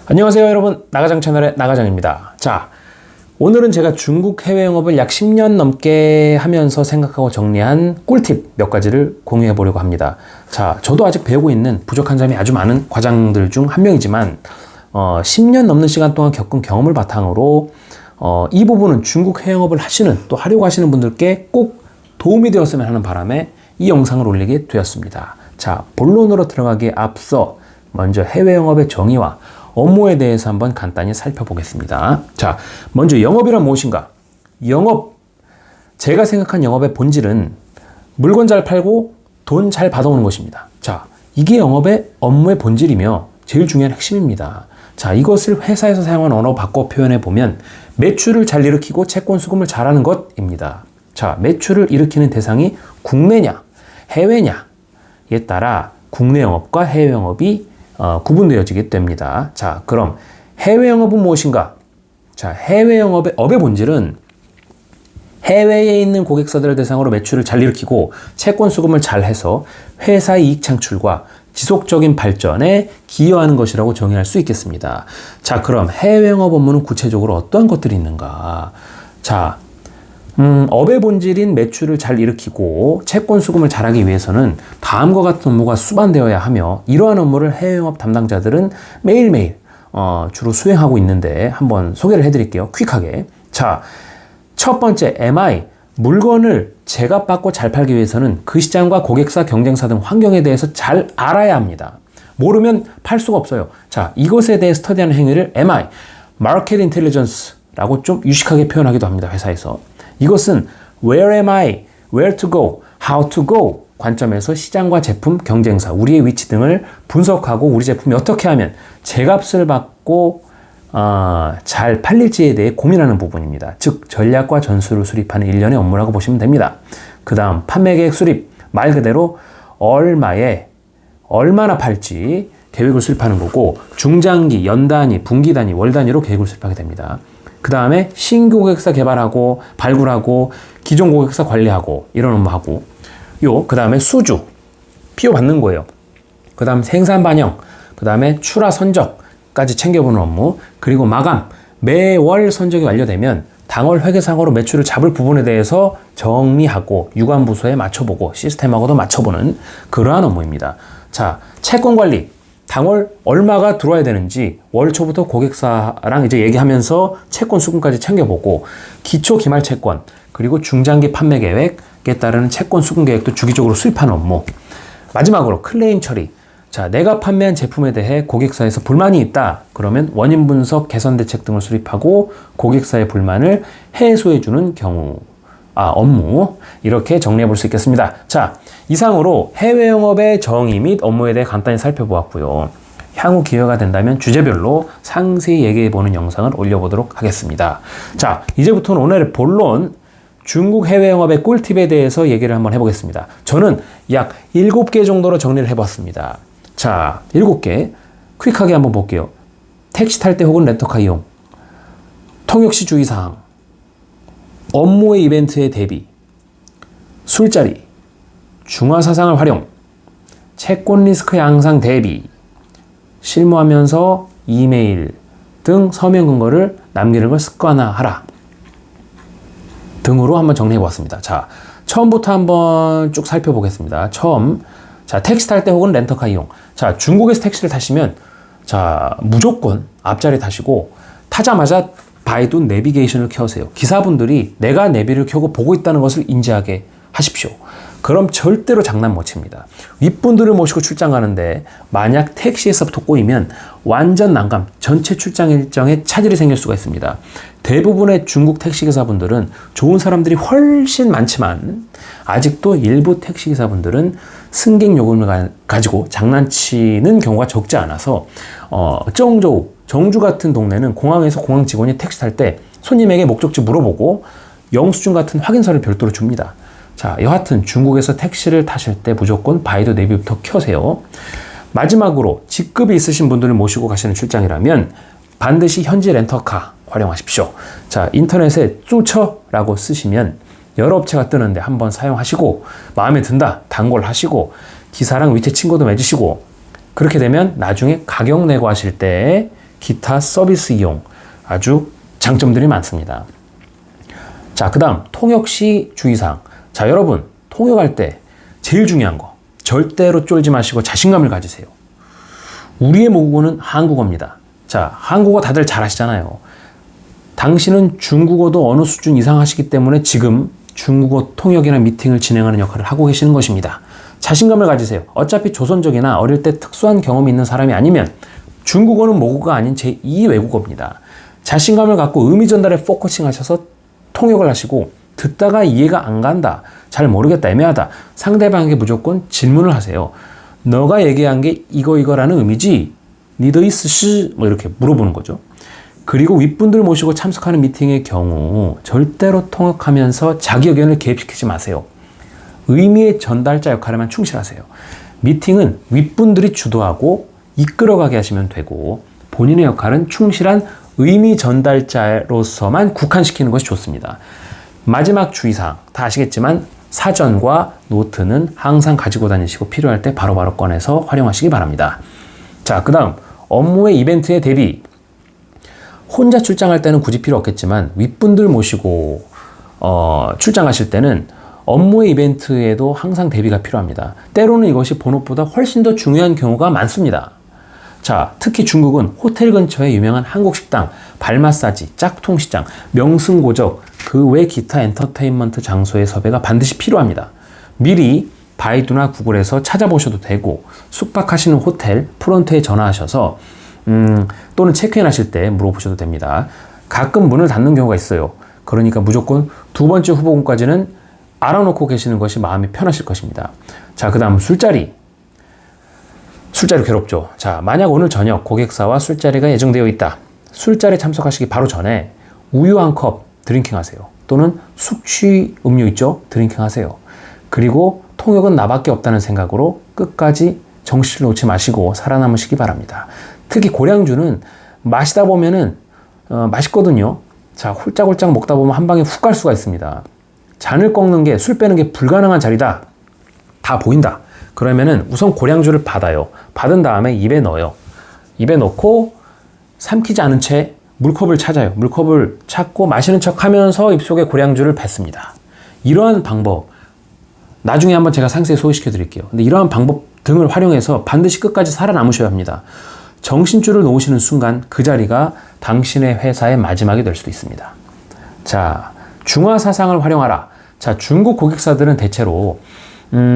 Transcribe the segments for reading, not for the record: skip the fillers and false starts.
안녕하세요 여러분, 나가장 채널의 나가장입니다. 자, 오늘은 제가 중국 해외 영업을 약 10년 넘게 하면서 생각하고 정리한 꿀팁 몇 가지를 공유해 보려고 합니다. 자, 저도 아직 배우고 있는 부족한 점이 아주 많은 과장들 중 한 명이지만 10년 넘는 시간 동안 겪은 경험을 바탕으로 이 부분은 중국 해외 영업을 하시는, 또 하려고 하시는 분들께 꼭 도움이 되었으면 하는 바람에 이 영상을 올리게 되었습니다. 자, 본론으로 들어가기에 앞서 먼저 해외 영업의 정의와 업무에 대해서 한번 간단히 살펴보겠습니다. 자, 먼저 영업이란 무엇인가? 영업, 제가 생각한 영업의 본질은 물건 잘 팔고 돈 잘 받아오는 것입니다. 자, 이게 영업의 업무의 본질이며 제일 중요한 핵심입니다. 자, 이것을 회사에서 사용하는 언어 바꿔 표현해 보면 매출을 잘 일으키고 채권 수금을 잘하는 것입니다. 자, 매출을 일으키는 대상이 국내냐, 해외냐에 따라 국내 영업과 해외 영업이 구분되어지게 됩니다. 자, 그럼 해외 영업은 무엇인가? 자, 해외 영업의 본질은 해외에 있는 고객사들을 대상으로 매출을 잘 일으키고 채권 수금을 잘 해서 회사의 이익 창출과 지속적인 발전에 기여하는 것이라고 정의할 수 있겠습니다. 자, 그럼 해외 영업 업무는 구체적으로 어떠한 것들이 있는가? 자, 업의 본질인 매출을 잘 일으키고 채권 수금을 잘하기 위해서는 다음과 같은 업무가 수반되어야 하며, 이러한 업무를 해외 영업 담당자들은 매일매일 주로 수행하고 있는데 한번 소개를 해드릴게요. 퀵하게. 자, 첫 번째 MI, 물건을 제값받고 잘 팔기 위해서는 그 시장과 고객사, 경쟁사 등 환경에 대해서 잘 알아야 합니다. 모르면 팔 수가 없어요. 자, 이것에 대해 스터디하는 행위를 MI, Market Intelligence라고 좀 유식하게 표현하기도 합니다. 회사에서. 이것은 Where am I, Where to go, How to go 관점에서 시장과 제품, 경쟁사, 우리의 위치 등을 분석하고 우리 제품이 어떻게 하면 제값을 받고 잘 팔릴지에 대해 고민하는 부분입니다. 즉, 전략과 전술을 수립하는 일련의 업무라고 보시면 됩니다. 그 다음 판매계획 수립, 말 그대로 얼마나 팔지 계획을 수립하는 거고, 중장기, 연단위, 분기단위, 월단위로 계획을 수립하게 됩니다. 그 다음에 신규 고객사 개발하고 발굴하고 기존 고객사 관리하고 이런 업무 하고, 그 다음에 수주, PO 받는 거예요. 그 다음 생산 반영, 그 다음에 출하 선적까지 챙겨보는 업무, 그리고 마감, 매월 선적이 완료되면 당월 회계상으로 매출을 잡을 부분에 대해서 정리하고 유관 부서에 맞춰보고 시스템하고도 맞춰보는 그러한 업무입니다. 자, 채권 관리, 당월 얼마가 들어와야 되는지 월 초부터 고객사랑 이제 얘기하면서 채권 수금까지 챙겨보고, 기초 기말 채권, 그리고 중장기 판매 계획에 따르는 채권 수금 계획도 주기적으로 수립하는 업무. 마지막으로 클레임 처리. 자, 내가 판매한 제품에 대해 고객사에서 불만이 있다. 그러면 원인 분석, 개선 대책 등을 수립하고 고객사의 불만을 해소해주는 업무. 이렇게 정리해 볼 수 있겠습니다. 자, 이상으로 해외 영업의 정의 및 업무에 대해 간단히 살펴보았고요. 향후 기회가 된다면 주제별로 상세히 얘기해 보는 영상을 올려보도록 하겠습니다. 자, 이제부터는 오늘의 본론, 중국 해외 영업의 꿀팁에 대해서 얘기를 한번 해보겠습니다. 저는 약 7개 정도로 정리를 해봤습니다. 자, 7개 퀵하게 한번 볼게요. 택시 탈 때 혹은 렌터카 이용, 통역시 주의사항, 업무의 이벤트의 대비, 술자리, 중화사상을 활용, 채권 리스크 양상 대비, 실무하면서 이메일 등 서면 근거를 남기는 걸 습관화하라 등으로 한번 정리해 보았습니다. 자, 처음부터 한번 쭉 살펴보겠습니다. 자, 택시 탈 때 혹은 렌터카 이용. 자, 중국에서 택시를 타시면 자, 무조건 앞자리 타시고 타자마자 바이두 내비게이션을 켜세요. 기사분들이 내가 내비를 켜고 보고 있다는 것을 인지하게 하십시오. 그럼 절대로 장난 못 칩니다. 윗분들을 모시고 출장 가는데 만약 택시에서부터 꼬이면 완전 난감, 전체 출장 일정에 차질이 생길 수가 있습니다. 대부분의 중국 택시기사분들은 좋은 사람들이 훨씬 많지만 아직도 일부 택시기사분들은 승객 요금을 가지고 장난치는 경우가 적지 않아서 정저우, 정주 같은 동네는 공항에서 공항 직원이 택시 탈 때 손님에게 목적지 물어보고 영수증 같은 확인서를 별도로 줍니다. 자, 여하튼 중국에서 택시를 타실 때 무조건 바이두 내비부터 켜세요. 마지막으로 직급이 있으신 분들을 모시고 가시는 출장이라면 반드시 현지 렌터카 활용하십시오. 자, 인터넷에 쭈처라고 쓰시면 여러 업체가 뜨는데 한번 사용하시고 마음에 든다, 단골하시고 기사랑 위치 친구도 맺으시고, 그렇게 되면 나중에 가격 내고 하실 때 기타 서비스 이용 아주 장점들이 많습니다. 자, 그 다음 통역 시 주의사항. 자, 여러분 통역할 때 제일 중요한 거 절대로 쫄지 마시고 자신감을 가지세요. 우리의 모국어는 한국어입니다. 자, 한국어 다들 잘 하시잖아요. 당신은 중국어도 어느 수준 이상 하시기 때문에 지금 중국어 통역이나 미팅을 진행하는 역할을 하고 계시는 것입니다. 자신감을 가지세요. 어차피 조선족이나 어릴 때 특수한 경험이 있는 사람이 아니면 중국어는 모국어가 아닌 제2 외국어입니다. 자신감을 갖고 의미 전달에 포커싱 하셔서 통역을 하시고 듣다가 이해가 안 간다, 잘 모르겠다, 애매하다, 상대방에게 무조건 질문을 하세요. 너가 얘기한 게 이거라는 의미지? 니더 이스시? 뭐 이렇게 물어보는 거죠. 그리고 윗분들 모시고 참석하는 미팅의 경우 절대로 통역하면서 자기 의견을 개입시키지 마세요. 의미의 전달자 역할에만 충실하세요. 미팅은 윗분들이 주도하고 이끌어가게 하시면 되고 본인의 역할은 충실한 의미 전달자로서만 국한시키는 것이 좋습니다. 마지막 주의사항 다 아시겠지만 사전과 노트는 항상 가지고 다니시고 필요할 때 바로바로 꺼내서 활용하시기 바랍니다. 자, 그 다음 업무의 이벤트에 대비. 혼자 출장할 때는 굳이 필요 없겠지만 윗분들 모시고 출장하실 때는 업무의 이벤트에도 항상 대비가 필요합니다. 때로는 이것이 본업보다 훨씬 더 중요한 경우가 많습니다. 자, 특히 중국은 호텔 근처에 유명한 한국 식당, 발 마사지, 짝퉁 시장, 명승고적, 그 외 기타 엔터테인먼트 장소의 섭외가 반드시 필요합니다. 미리 바이두나 구글에서 찾아보셔도 되고 숙박하시는 호텔 프론트에 전화하셔서 또는 체크인 하실 때 물어보셔도 됩니다. 가끔 문을 닫는 경우가 있어요. 그러니까 무조건 두 번째 후보군까지는 알아놓고 계시는 것이 마음이 편하실 것입니다. 자, 그 다음 술자리. 술자리 괴롭죠. 자, 만약 오늘 저녁 고객사와 술자리가 예정되어 있다. 술자리 참석하시기 바로 전에 우유 한 컵 드링킹 하세요. 또는 숙취 음료 있죠? 드링킹 하세요. 그리고 통역은 나밖에 없다는 생각으로 끝까지 정신을 놓지 마시고 살아남으시기 바랍니다. 특히 고량주는 마시다 보면은 맛있거든요. 자, 홀짝홀짝 먹다 보면 한 방에 훅 갈 수가 있습니다. 잔을 꺾는 게, 술 빼는 게 불가능한 자리다. 다 보인다. 그러면은 우선 고량주를 받아요. 받은 다음에 입에 넣어요. 입에 넣고 삼키지 않은 채 물컵을 찾아요. 물컵을 찾고 마시는 척 하면서 입속에 고량주를 뱉습니다. 이러한 방법, 나중에 한번 제가 상세히 소개시켜 드릴게요. 근데 이러한 방법 등을 활용해서 반드시 끝까지 살아남으셔야 합니다. 정신줄을 놓으시는 순간 그 자리가 당신의 회사의 마지막이 될 수도 있습니다. 자, 중화사상을 활용하라. 자, 중국 고객사들은 대체로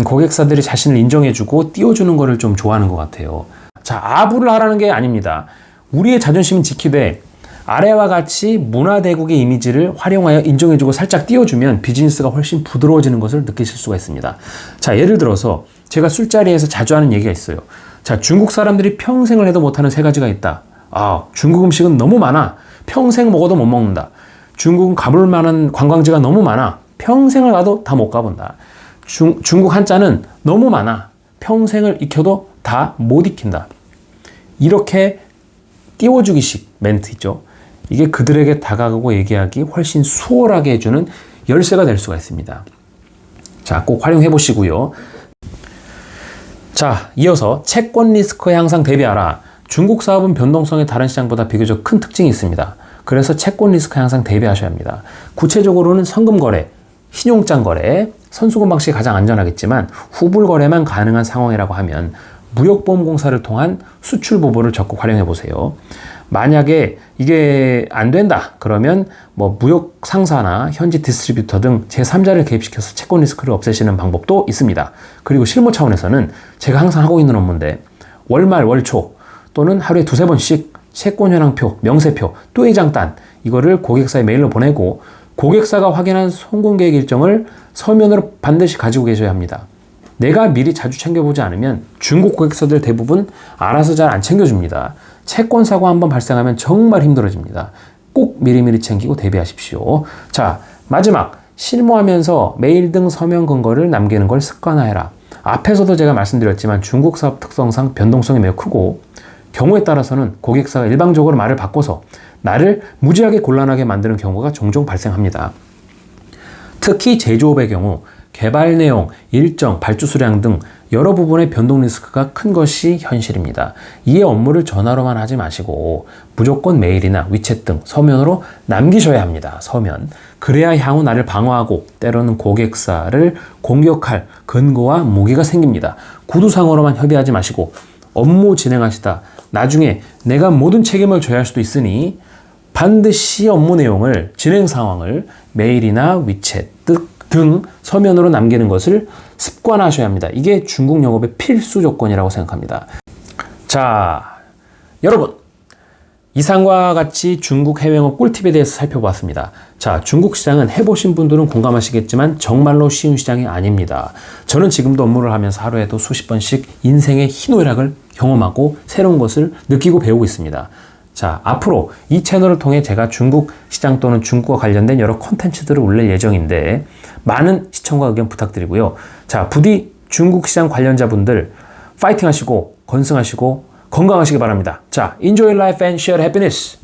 고객사들이 자신을 인정해주고 띄워주는 거를 좀 좋아하는 것 같아요. 자, 아부를 하라는 게 아닙니다. 우리의 자존심은 지키되 아래와 같이 문화대국의 이미지를 활용하여 인정해주고 살짝 띄워주면 비즈니스가 훨씬 부드러워지는 것을 느끼실 수가 있습니다. 자, 예를 들어서 제가 술자리에서 자주 하는 얘기가 있어요. 자, 중국 사람들이 평생을 해도 못하는 세 가지가 있다. 아, 중국 음식은 너무 많아. 평생 먹어도 못 먹는다. 중국은 가볼 만한 관광지가 너무 많아. 평생을 가도 다 못 가본다. 중국 한자는 너무 많아. 평생을 익혀도 다 못 익힌다. 이렇게 띄워주기식 멘트 있죠. 이게 그들에게 다가가고 얘기하기 훨씬 수월하게 해주는 열쇠가 될 수가 있습니다. 자, 꼭 활용해 보시고요. 자, 이어서 채권 리스크에 항상 대비하라. 중국 사업은 변동성이 다른 시장보다 비교적 큰 특징이 있습니다. 그래서 채권 리스크에 항상 대비하셔야 합니다. 구체적으로는 선금 거래, 신용장 거래, 선수금 방식이 가장 안전하겠지만 후불 거래만 가능한 상황이라고 하면 무역보험공사를 통한 수출 보보를 적극 활용해 보세요. 만약에 이게 안 된다 그러면 뭐 무역 상사나 현지 디스트리뷰터 등 제3자를 개입시켜서 채권 리스크를 없애시는 방법도 있습니다. 그리고 실무 차원에서는 제가 항상 하고 있는 업무인데 월말 월초 또는 하루에 두세 번씩 채권 현황표, 명세표, 또이장단 이거를 고객사에 메일로 보내고 고객사가 확인한 송금 계획 일정을 서면으로 반드시 가지고 계셔야 합니다. 내가 미리 자주 챙겨보지 않으면 중국 고객사들 대부분 알아서 잘 안 챙겨줍니다. 채권 사고 한번 발생하면 정말 힘들어집니다. 꼭 미리미리 챙기고 대비하십시오. 자, 마지막 실무하면서 메일 등 서면 근거를 남기는 걸 습관화해라. 앞에서도 제가 말씀드렸지만 중국 사업 특성상 변동성이 매우 크고 경우에 따라서는 고객사가 일방적으로 말을 바꿔서 나를 무지하게 곤란하게 만드는 경우가 종종 발생합니다. 특히 제조업의 경우 개발 내용, 일정, 발주 수량 등 여러 부분의 변동 리스크가 큰 것이 현실입니다. 이에 업무를 전화로만 하지 마시고 무조건 메일이나 위챗 등 서면으로 남기셔야 합니다. 서면. 그래야 향후 나를 방어하고 때로는 고객사를 공격할 근거와 무기가 생깁니다. 구두상으로만 협의하지 마시고 업무 진행하시다 나중에 내가 모든 책임을 져야 할 수도 있으니 반드시 업무 내용을, 진행 상황을 메일이나 위챗 등 서면으로 남기는 것을 습관하셔야 합니다. 이게 중국 영업의 필수 조건이라고 생각합니다. 자, 여러분. 이상과 같이 중국 해외 영업 꿀팁에 대해서 살펴봤습니다. 자, 중국 시장은 해보신 분들은 공감하시겠지만 정말로 쉬운 시장이 아닙니다. 저는 지금도 업무를 하면서 하루에도 수십 번씩 인생의 희노애락을 경험하고 새로운 것을 느끼고 배우고 있습니다. 자, 앞으로 이 채널을 통해 제가 중국 시장 또는 중국과 관련된 여러 콘텐츠들을 올릴 예정인데 많은 시청과 의견 부탁드리고요. 자, 부디 중국 시장 관련자분들 파이팅 하시고 건승하시고 건강하시기 바랍니다. 자, enjoy life and share happiness.